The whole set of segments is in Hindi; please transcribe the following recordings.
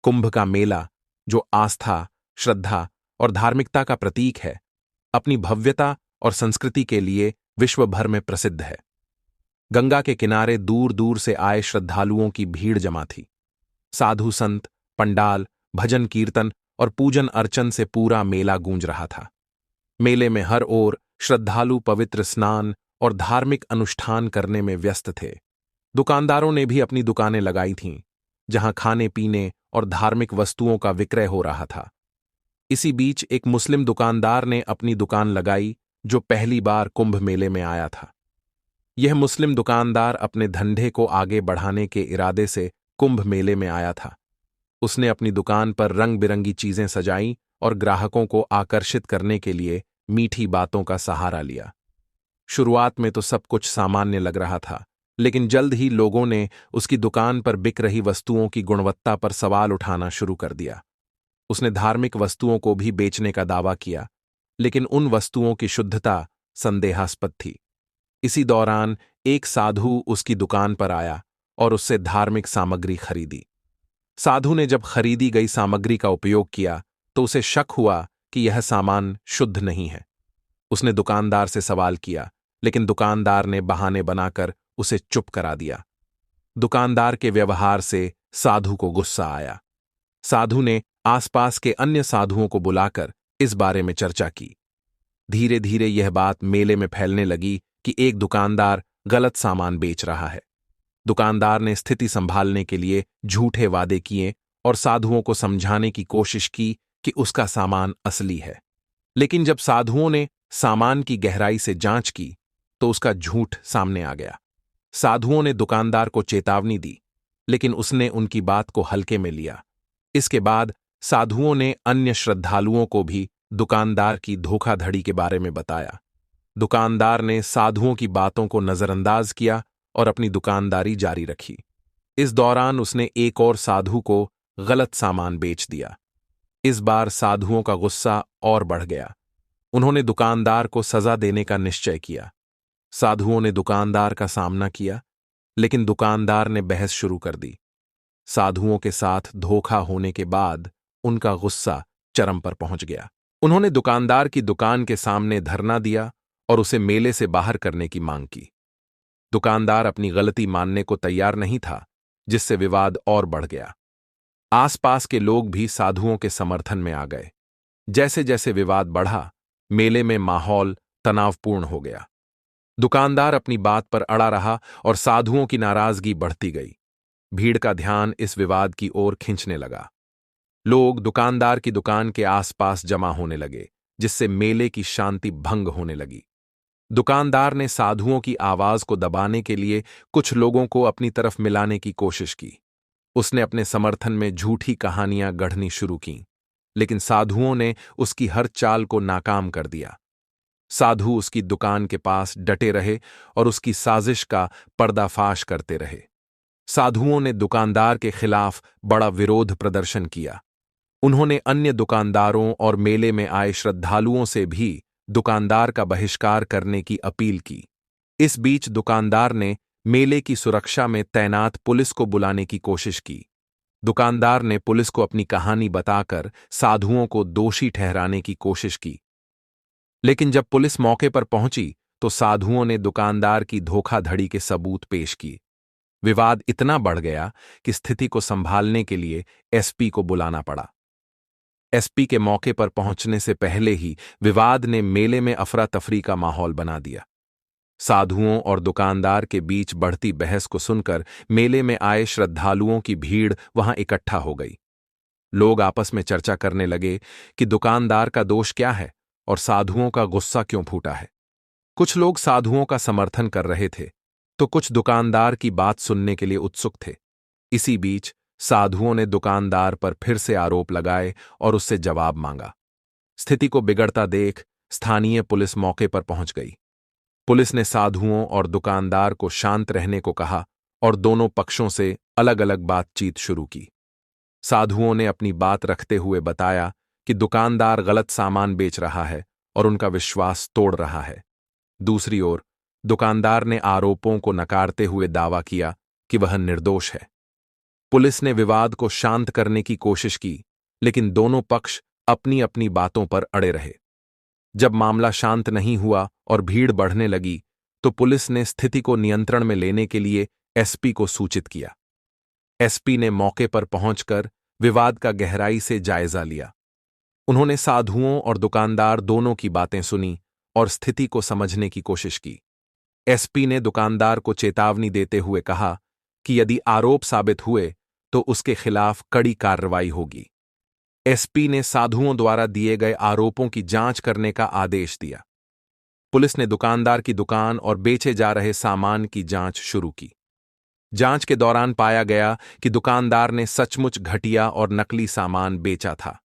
कुंभ का मेला, जो आस्था, श्रद्धा और धार्मिकता का प्रतीक है, अपनी भव्यता और संस्कृति के लिए विश्व भर में प्रसिद्ध है। गंगा के किनारे दूर दूर से आए श्रद्धालुओं की भीड़ जमा थी। साधु संत, पंडाल, भजन कीर्तन और पूजन अर्चन से पूरा मेला गूंज रहा था। मेले में हर ओर श्रद्धालु पवित्र स्नान और धार्मिक अनुष्ठान करने में व्यस्त थे। दुकानदारों ने भी अपनी दुकानें लगाई थीं, जहां खाने पीने और धार्मिक वस्तुओं का विक्रय हो रहा था। इसी बीच एक मुस्लिम दुकानदार ने अपनी दुकान लगाई, जो पहली बार कुंभ मेले में आया था। यह मुस्लिम दुकानदार अपने धंधे को आगे बढ़ाने के इरादे से कुंभ मेले में आया था। उसने अपनी दुकान पर रंग बिरंगी चीजें सजाई और ग्राहकों को आकर्षित करने के लिए मीठी बातों का सहारा लिया। शुरुआत में तो सब कुछ सामान्य लग रहा था, लेकिन जल्द ही लोगों ने उसकी दुकान पर बिक रही वस्तुओं की गुणवत्ता पर सवाल उठाना शुरू कर दिया। उसने धार्मिक वस्तुओं को भी बेचने का दावा किया, लेकिन उन वस्तुओं की शुद्धता संदेहास्पद थी। इसी दौरान एक साधु उसकी दुकान पर आया और उससे धार्मिक सामग्री खरीदी। साधु ने जब खरीदी गई सामग्री का उपयोग किया तो उसे शक हुआ कि यह सामान शुद्ध नहीं है। उसने दुकानदार से सवाल किया, लेकिन दुकानदार ने बहाने बनाकर उसे चुप करा दिया। दुकानदार के व्यवहार से साधु को गुस्सा आया। साधु ने आसपास के अन्य साधुओं को बुलाकर इस बारे में चर्चा की। धीरे धीरे यह बात मेले में फैलने लगी कि एक दुकानदार गलत सामान बेच रहा है। दुकानदार ने स्थिति संभालने के लिए झूठे वादे किए और साधुओं को समझाने की कोशिश की कि उसका सामान असली है। लेकिन जब साधुओं ने सामान की गहराई से जांच की तो उसका झूठ सामने आ गया। साधुओं ने दुकानदार को चेतावनी दी, लेकिन उसने उनकी बात को हल्के में लिया। इसके बाद साधुओं ने अन्य श्रद्धालुओं को भी दुकानदार की धोखाधड़ी के बारे में बताया। दुकानदार ने साधुओं की बातों को नजरअंदाज किया और अपनी दुकानदारी जारी रखी। इस दौरान उसने एक और साधु को गलत सामान बेच दिया। इस बार साधुओं का गुस्सा और बढ़ गया। उन्होंने दुकानदार को सजा देने का निश्चय किया। साधुओं ने दुकानदार का सामना किया, लेकिन दुकानदार ने बहस शुरू कर दी। साधुओं के साथ धोखा होने के बाद उनका गुस्सा चरम पर पहुंच गया। उन्होंने दुकानदार की दुकान के सामने धरना दिया और उसे मेले से बाहर करने की मांग की। दुकानदार अपनी गलती मानने को तैयार नहीं था, जिससे विवाद और बढ़ गया। आसपास के लोग भी साधुओं के समर्थन में आ गए। जैसे जैसे विवाद बढ़ा, मेले में माहौल तनावपूर्ण हो गया। दुकानदार अपनी बात पर अड़ा रहा और साधुओं की नाराजगी बढ़ती गई। भीड़ का ध्यान इस विवाद की ओर खींचने लगा। लोग दुकानदार की दुकान के आसपास जमा होने लगे, जिससे मेले की शांति भंग होने लगी। दुकानदार ने साधुओं की आवाज को दबाने के लिए कुछ लोगों को अपनी तरफ मिलाने की कोशिश की। उसने अपने समर्थन में झूठी कहानियां गढ़नी शुरू कीं, लेकिन साधुओं ने उसकी हर चाल को नाकाम कर दिया। साधु उसकी दुकान के पास डटे रहे और उसकी साजिश का पर्दाफाश करते रहे। साधुओं ने दुकानदार के खिलाफ बड़ा विरोध प्रदर्शन किया। उन्होंने अन्य दुकानदारों और मेले में आए श्रद्धालुओं से भी दुकानदार का बहिष्कार करने की अपील की। इस बीच दुकानदार ने मेले की सुरक्षा में तैनात पुलिस को बुलाने की कोशिश की। दुकानदार ने पुलिस को अपनी कहानी बताकर साधुओं को दोषी ठहराने की कोशिश की, लेकिन जब पुलिस मौके पर पहुंची तो साधुओं ने दुकानदार की धोखाधड़ी के सबूत पेश किए। विवाद इतना बढ़ गया कि स्थिति को संभालने के लिए एसपी को बुलाना पड़ा। एसपी के मौके पर पहुंचने से पहले ही विवाद ने मेले में अफरा तफरी का माहौल बना दिया। साधुओं और दुकानदार के बीच बढ़ती बहस को सुनकर मेले में आए श्रद्धालुओं की भीड़ वहां इकट्ठा हो गई। लोग आपस में चर्चा करने लगे कि दुकानदार का दोष क्या है और साधुओं का गुस्सा क्यों फूटा है। कुछ लोग साधुओं का समर्थन कर रहे थे, तो कुछ दुकानदार की बात सुनने के लिए उत्सुक थे। इसी बीच साधुओं ने दुकानदार पर फिर से आरोप लगाए और उससे जवाब मांगा। स्थिति को बिगड़ता देख स्थानीय पुलिस मौके पर पहुंच गई। पुलिस ने साधुओं और दुकानदार को शांत रहने को कहा और दोनों पक्षों से अलग अलग बातचीत शुरू की। साधुओं ने अपनी बात रखते हुए बताया कि दुकानदार गलत सामान बेच रहा है और उनका विश्वास तोड़ रहा है। दूसरी ओर दुकानदार ने आरोपों को नकारते हुए दावा किया कि वह निर्दोष है। पुलिस ने विवाद को शांत करने की कोशिश की, लेकिन दोनों पक्ष अपनी अपनी बातों पर अड़े रहे। जब मामला शांत नहीं हुआ और भीड़ बढ़ने लगी, तो पुलिस ने स्थिति को नियंत्रण में लेने के लिए एसपी को सूचित किया। एसपी ने मौके पर पहुंचकर विवाद का गहराई से जायजा लिया। उन्होंने साधुओं और दुकानदार दोनों की बातें सुनी और स्थिति को समझने की कोशिश की। एसपी ने दुकानदार को चेतावनी देते हुए कहा कि यदि आरोप साबित हुए तो उसके खिलाफ कड़ी कार्रवाई होगी। एसपी ने साधुओं द्वारा दिए गए आरोपों की जांच करने का आदेश दिया। पुलिस ने दुकानदार की दुकान और बेचे जा रहे सामान की जांच शुरू की। जांच के दौरान पाया गया कि दुकानदार ने सचमुच घटिया और नकली सामान बेचा था।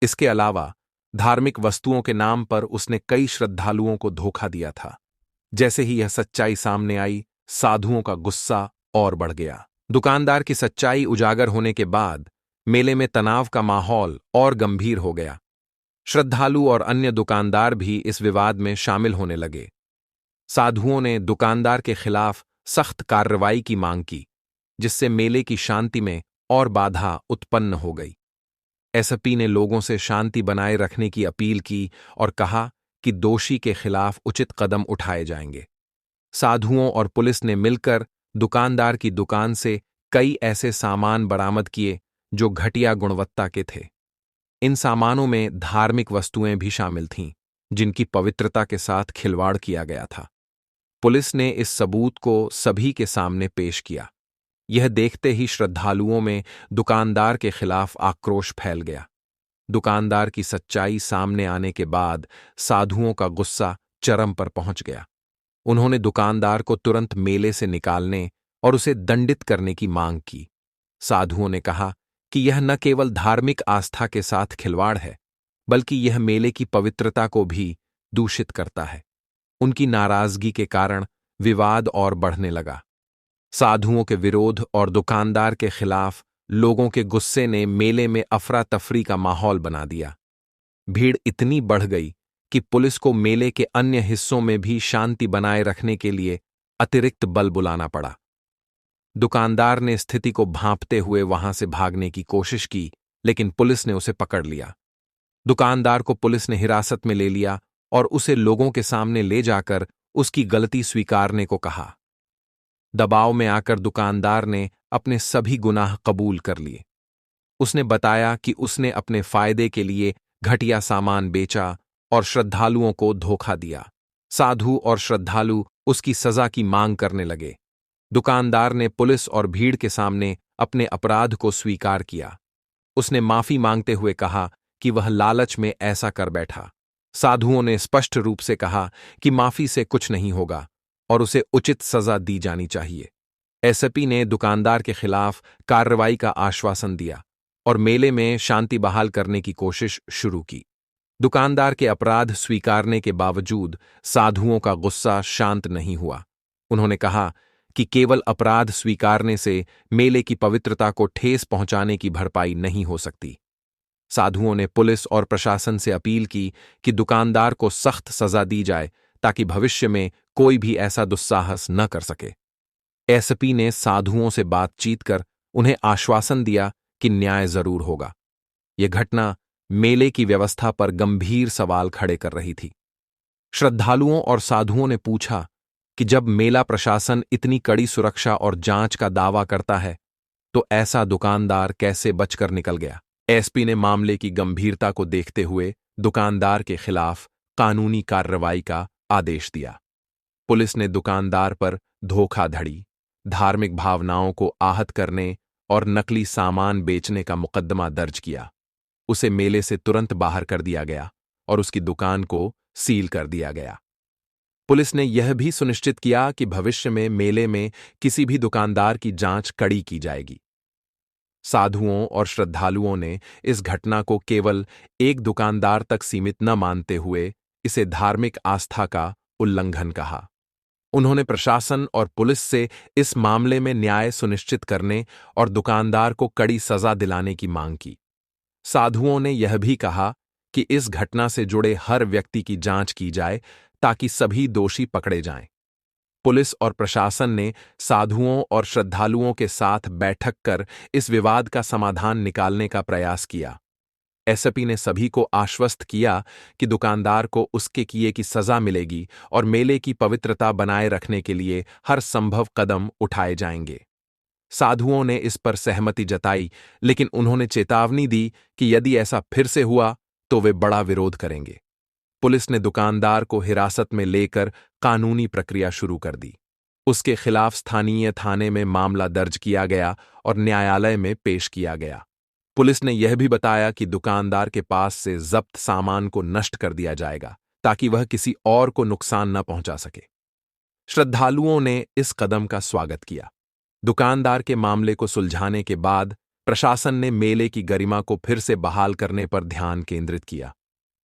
इसके अलावा धार्मिक वस्तुओं के नाम पर उसने कई श्रद्धालुओं को धोखा दिया था। जैसे ही यह सच्चाई सामने आई, साधुओं का गुस्सा और बढ़ गया। दुकानदार की सच्चाई उजागर होने के बाद मेले में तनाव का माहौल और गंभीर हो गया। श्रद्धालु और अन्य दुकानदार भी इस विवाद में शामिल होने लगे। साधुओं ने दुकानदार के खिलाफ सख्त कार्रवाई की मांग की, जिससे मेले की शांति में और बाधा उत्पन्न हो गई। एसपी ने लोगों से शांति बनाए रखने की अपील की और कहा कि दोषी के खिलाफ उचित कदम उठाए जाएंगे। साधुओं और पुलिस ने मिलकर दुकानदार की दुकान से कई ऐसे सामान बरामद किए जो घटिया गुणवत्ता के थे। इन सामानों में धार्मिक वस्तुएं भी शामिल थीं, जिनकी पवित्रता के साथ खिलवाड़ किया गया था। पुलिस ने इस सबूत को सभी के सामने पेश किया। यह देखते ही श्रद्धालुओं में दुकानदार के खिलाफ आक्रोश फैल गया। दुकानदार की सच्चाई सामने आने के बाद साधुओं का गुस्सा चरम पर पहुंच गया। उन्होंने दुकानदार को तुरंत मेले से निकालने और उसे दंडित करने की मांग की। साधुओं ने कहा कि यह न केवल धार्मिक आस्था के साथ खिलवाड़ है, बल्कि यह मेले की पवित्रता को भी दूषित करता है। उनकी नाराजगी के कारण विवाद और बढ़ने लगा। साधुओं के विरोध और दुकानदार के खिलाफ लोगों के गुस्से ने मेले में अफरा तफरी का माहौल बना दिया। भीड़ इतनी बढ़ गई कि पुलिस को मेले के अन्य हिस्सों में भी शांति बनाए रखने के लिए अतिरिक्त बल बुलाना पड़ा। दुकानदार ने स्थिति को भांपते हुए वहां से भागने की कोशिश की, लेकिन पुलिस ने उसे पकड़ लिया। दुकानदार को पुलिस ने हिरासत में ले लिया और उसे लोगों के सामने ले जाकर उसकी गलती स्वीकारने को कहा। दबाव में आकर दुकानदार ने अपने सभी गुनाह कबूल कर लिए। उसने बताया कि उसने अपने फायदे के लिए घटिया सामान बेचा और श्रद्धालुओं को धोखा दिया। साधु और श्रद्धालु उसकी सजा की मांग करने लगे। दुकानदार ने पुलिस और भीड़ के सामने अपने अपराध को स्वीकार किया। उसने माफी मांगते हुए कहा कि वह लालच में ऐसा कर बैठा। साधुओं ने स्पष्ट रूप से कहा कि माफी से कुछ नहीं होगा और उसे उचित सजा दी जानी चाहिए। एसपी ने दुकानदार के खिलाफ कार्रवाई का आश्वासन दिया और मेले में शांति बहाल करने की कोशिश शुरू की। दुकानदार के अपराध स्वीकारने के बावजूद साधुओं का गुस्सा शांत नहीं हुआ। उन्होंने कहा कि केवल अपराध स्वीकारने से मेले की पवित्रता को ठेस पहुंचाने की भरपाई नहीं हो सकती। साधुओं ने पुलिस और प्रशासन से अपील की कि दुकानदार को सख्त सजा दी जाए ताकि भविष्य में कोई भी ऐसा दुस्साहस न कर सके। एसपी ने साधुओं से बातचीत कर उन्हें आश्वासन दिया कि न्याय जरूर होगा। यह घटना मेले की व्यवस्था पर गंभीर सवाल खड़े कर रही थी। श्रद्धालुओं और साधुओं ने पूछा कि जब मेला प्रशासन इतनी कड़ी सुरक्षा और जांच का दावा करता है, तो ऐसा दुकानदार कैसे बचकर निकल गया। एसपी ने मामले की गंभीरता को देखते हुए दुकानदार के खिलाफ कानूनी कार्रवाई का आदेश दिया। पुलिस ने दुकानदार पर धोखाधड़ी, धार्मिक भावनाओं को आहत करने और नकली सामान बेचने का मुकदमा दर्ज किया। उसे मेले से तुरंत बाहर कर दिया गया और उसकी दुकान को सील कर दिया गया। पुलिस ने यह भी सुनिश्चित किया कि भविष्य में मेले में किसी भी दुकानदार की जांच कड़ी की जाएगी। साधुओं और श्रद्धालुओं ने इस घटना को केवल एक दुकानदार तक सीमित न मानते हुए इसे धार्मिक आस्था का उल्लंघन कहा। उन्होंने प्रशासन और पुलिस से इस मामले में न्याय सुनिश्चित करने और दुकानदार को कड़ी सजा दिलाने की मांग की। साधुओं ने यह भी कहा कि इस घटना से जुड़े हर व्यक्ति की जांच की जाए ताकि सभी दोषी पकड़े जाएं। पुलिस और प्रशासन ने साधुओं और श्रद्धालुओं के साथ बैठक कर इस विवाद का समाधान निकालने का प्रयास किया। एसपी ने सभी को आश्वस्त किया कि दुकानदार को उसके किए की सजा मिलेगी और मेले की पवित्रता बनाए रखने के लिए हर संभव कदम उठाए जाएंगे। साधुओं ने इस पर सहमति जताई, लेकिन उन्होंने चेतावनी दी कि यदि ऐसा फिर से हुआ तो वे बड़ा विरोध करेंगे। पुलिस ने दुकानदार को हिरासत में लेकर कानूनी प्रक्रिया शुरू कर दी। उसके खिलाफ स्थानीय थाने में मामला दर्ज किया गया और न्यायालय में पेश किया गया। पुलिस ने यह भी बताया कि दुकानदार के पास से जब्त सामान को नष्ट कर दिया जाएगा ताकि वह किसी और को नुकसान न पहुंचा सके। श्रद्धालुओं ने इस कदम का स्वागत किया। दुकानदार के मामले को सुलझाने के बाद प्रशासन ने मेले की गरिमा को फिर से बहाल करने पर ध्यान केंद्रित किया।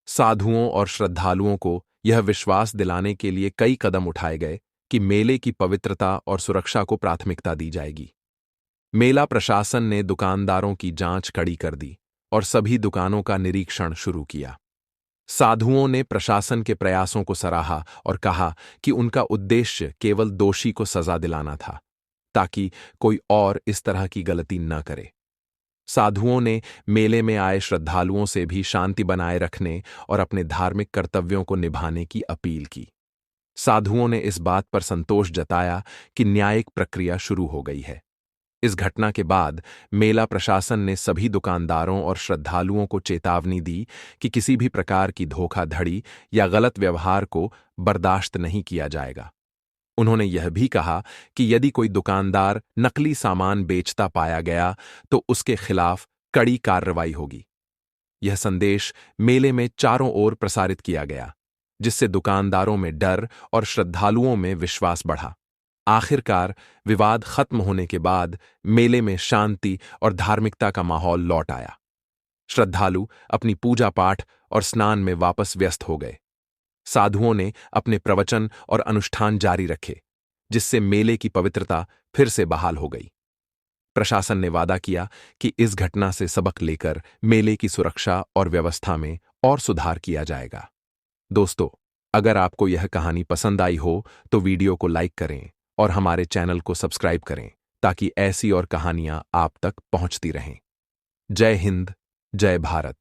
साधुओं और श्रद्धालुओं को यह विश्वास दिलाने के लिए कई कदम उठाए गए कि मेले की पवित्रता और सुरक्षा को प्राथमिकता दी जाएगी। मेला प्रशासन ने दुकानदारों की जांच कड़ी कर दी और सभी दुकानों का निरीक्षण शुरू किया। साधुओं ने प्रशासन के प्रयासों को सराहा और कहा कि उनका उद्देश्य केवल दोषी को सजा दिलाना था, ताकि कोई और इस तरह की गलती न करे। साधुओं ने मेले में आए श्रद्धालुओं से भी शांति बनाए रखने और अपने धार्मिक कर्तव्यों को निभाने की अपील की। साधुओं ने इस बात पर संतोष जताया कि न्यायिक प्रक्रिया शुरू हो गई है। इस घटना के बाद मेला प्रशासन ने सभी दुकानदारों और श्रद्धालुओं को चेतावनी दी कि किसी भी प्रकार की धोखाधड़ी या गलत व्यवहार को बर्दाश्त नहीं किया जाएगा। उन्होंने यह भी कहा कि यदि कोई दुकानदार नकली सामान बेचता पाया गया तो उसके खिलाफ कड़ी कार्रवाई होगी। यह संदेश मेले में चारों ओर प्रसारित किया गया, जिससे दुकानदारों में डर और श्रद्धालुओं में विश्वास बढ़ा। आखिरकार विवाद खत्म होने के बाद मेले में शांति और धार्मिकता का माहौल लौट आया। श्रद्धालु अपनी पूजा पाठ और स्नान में वापस व्यस्त हो गए। साधुओं ने अपने प्रवचन और अनुष्ठान जारी रखे, जिससे मेले की पवित्रता फिर से बहाल हो गई। प्रशासन ने वादा किया कि इस घटना से सबक लेकर मेले की सुरक्षा और व्यवस्था में और सुधार किया जाएगा। दोस्तों, अगर आपको यह कहानी पसंद आई हो तो वीडियो को लाइक करें और हमारे चैनल को सब्सक्राइब करें ताकि ऐसी और कहानियां आप तक पहुंचती रहें। जय हिंद, जय भारत।